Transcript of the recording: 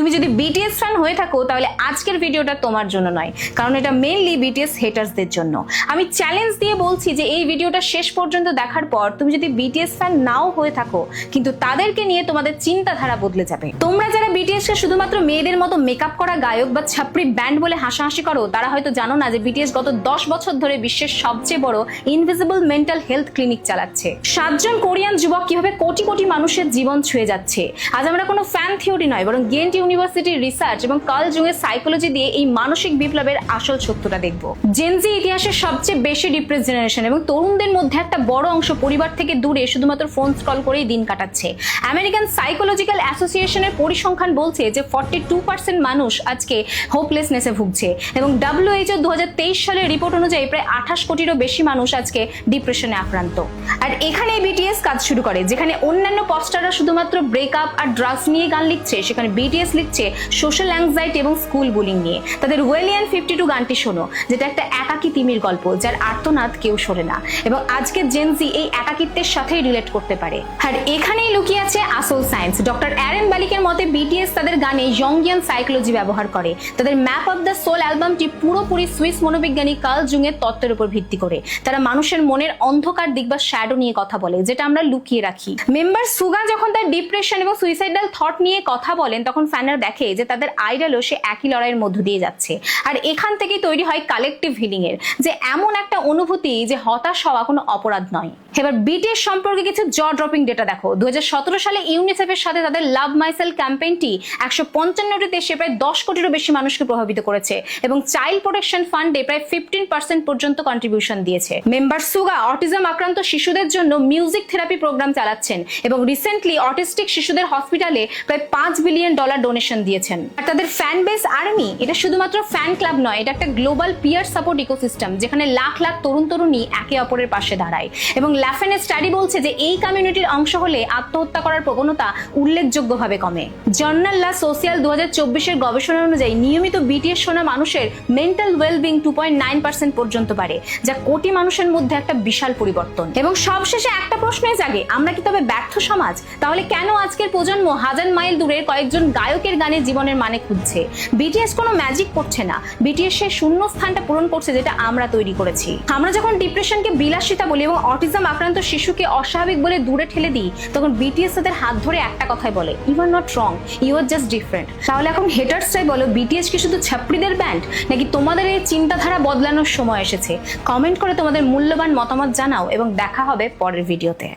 তুমি যদি BTS fan হয়ে থাকো তাহলে আজকের ভিডিওটা তোমার জন্য নয়, কারণ এটা মেইনলি বিটিএস হেটার্সদের জন্য। আমি চ্যালেঞ্জ দিয়ে বলছি যে এই ভিডিওটা শেষ পর্যন্ত দেখার পর তুমি যদি বিটিএস ফ্যান নাও হয়ে থাকো, কিন্তু তাদেরকে নিয়ে তোমাদের চিন্তাধারা বদলে যাবে। তোমরা যারা বিটিএস কে শুধুমাত্র মেয়েদের মতো মেকআপ করা গায়ক বা ছাপড়ি ব্যান্ড বলে হাসাহাসি করো, তারা হয়তো জানো না যে বিটিএস গত 10 বছর ধরে বিশ্বের সবচেয়ে বড় ইনভিজিবল মেন্টাল হেলথ ক্লিনিক চালাচ্ছে। 7 জন কোরিয়ান যুবক কিভাবে কোটি কোটি মানুষের জীবন ছুঁয়ে যাচ্ছে। আজ আমরা কোনো ফ্যান থিওরি নয়, বরং গেন্ট ইউনিভার্সিটির রিসার্চ এবং কার্ল জুংয়ের সাইকোলজি দিয়ে এই মানসিক বিপ্লবের আসল সত্যটা দেখব। জেনজি ইতিহাসের সবচেয়ে বেশি ডিপ্রেস জেনারেশন এবং তরুণদের মধ্যে একটা বড় অংশ পরিবার থেকে দূরে শুধুমাত্র ফোন স্ক্রল করেই দিন কাটাচ্ছে। আমেরিকান সাইকোলজিক্যাল অ্যাসোসিয়েশনের পরিসংখ্যান বলছে যে 42% মানুষ আজকে হোপলেসনেসে ভুগছে এবং WHO 2023 সালের রিপোর্ট অনুযায়ী প্রায় 28 কোটিরও বেশি মানুষ আজকে ডিপ্রেশনে আক্রান্ত। আর এখানে বিটিএস কাজ শুরু করে। যেখানে অন্যান্য পপস্টাররা শুধুমাত্র ব্রেকআপ আর ড্রাগস নিয়ে গান লিখছে, সেখানে বিটিএস লিখছে সোশ্যাল অ্যাংজাইটি এবং স্কুল বুলিং নিয়ে। তাদের ওয়েলিয়ান 52 গানটি শোনো, যেটা একটা একাকী তিমির গল্প যার আর্তনাদ কেউ শোনে না, এবং আজকে জেনজি এই একাকিত্বের সাথেই রিলেট করতে পারে। আর এখানেই লুকিয়ে আছে আসল সায়েন্স। ডক্টর অ্যারেন বালিকের মতে বিটিএস তাদের গানে ইয়ংগিয়ান সাইকোলজি ব্যবহার করে। তাদের ম্যাপ অফ দ্য সোল অ্যালবামটি পুরোপুরি সুইস মনোবিজ্ঞানী কার্ল জুংয়ের তত্ত্বের উপর ভিত্তি করে। তারা মানুষের মনের অন্ধকার দিক বা শ্যাডো নিয়ে কথা বলে, যেটা আমরা লুকিয়ে রাখি। মেম্বার সুগা যখন তার ডিপ্রেশন এবং সুইসাইডাল থট নিয়ে কথা বলেন, তখন ফ্যানরা দেখে যে তাদের আইডলও সে একই লড়াইয়ের মধ্য দিয়ে যাচ্ছে। আর এখান থেকেই তৈরি হয় কালেকটিভ হিলিং এর, যে এমন একটা অনুভূতি যে হতাশ হওয়া কোনো অপরাধ নয়। এবার বিটিএস সম্পর্কে কিছু জ ড্রপিং ডেটা দেখো। 2017 সালে ইউনিসেফের সাথে তাদের লাভ মাইসেলফ ক্যাম্পেইনটি 155টি দেশে প্রায় 10 কোটিরও বেশি মানুষকে প্রভাবিত করেছে এবং চাইল্ড প্রোটেকশন ফান্ডে প্রায় 15% পর্যন্ত কন্ট্রিবিউশন দিয়েছে। মেম্বার সুগা অটিজম আক্রান্ত শিশুদের জন্য মিউজিক থেরাপি প্রোগ্রাম চালাচ্ছেন এবং রিসেন্টলি অটিস্টিক শিশুদের হসপিটালে প্রায় $5 বিলিয়ন ডোনেশন দিয়েছেন। আর তাদের ফ্যান বেস আর্মি, এটা শুধুমাত্র ফ্যান ক্লাব নয়, এটা একটা গ্লোবাল পিয়ার সাপোর্ট ইকোসিস্টেম, যেখানে লাখ লাখ তরুণ তরুণী একে অপরের পাশে দাঁড়ায়। এবং ল্যাফেনের স্টাডি বলছে যে এই কমিউনিটির অংশ হলে আত্মহত্যা করার প্রবণতা উল্লেখযোগ্যভাবে কমে। জার্নাল লা সোশিয়াল 2024 গবেষণা অনুযায়ী নিয়মিত বিটিএস শোনা মানুষের মেন্টাল ওয়েলবিং 2.9% পর্যন্ত বাড়ে, যা কোটি মানুষের মধ্যে একটা বিশাল পরিবর্তন। এবং সবশেষে একটা প্রশ্নই জাগে, আমরা কি তবে ব্যর্থ সমাজ? তাহলে কেন আজকের প্রজন্ম হাজার মাইল দূরের কয়েকজন গায়কের গানে জীবনের মানে খুঁজছে? বিটিএস কোনো ম্যাজিক করছে না, বিটিএস সেই শূন্য স্থানটা পূরণ করছে যেটা আমরা তৈরি করেছি। আমরা যখন ডিপ্রেশনকে বিলাসিতা বলি এবং অটিজম আক্রান্ত শিশুকে অস্বাভাবিক বলে দূরে ঠেলে দিই, তখন বিটিএস তাদের হাত ধরে একটা কথাই বলে, you are not wrong, you are just different. তাহলে এখন হেটার্সরাই বলো, বিটিএস কি শুধু ছাপড়িদের ব্যান্ড, নাকি তোমাদের এই চিন্তাধারা বদলানোর সময় এসেছে? কমেন্ট করে তোমাদের মূল্যবান মতামত জানাও এবং দেখা হবে পরের ভিডিওতে।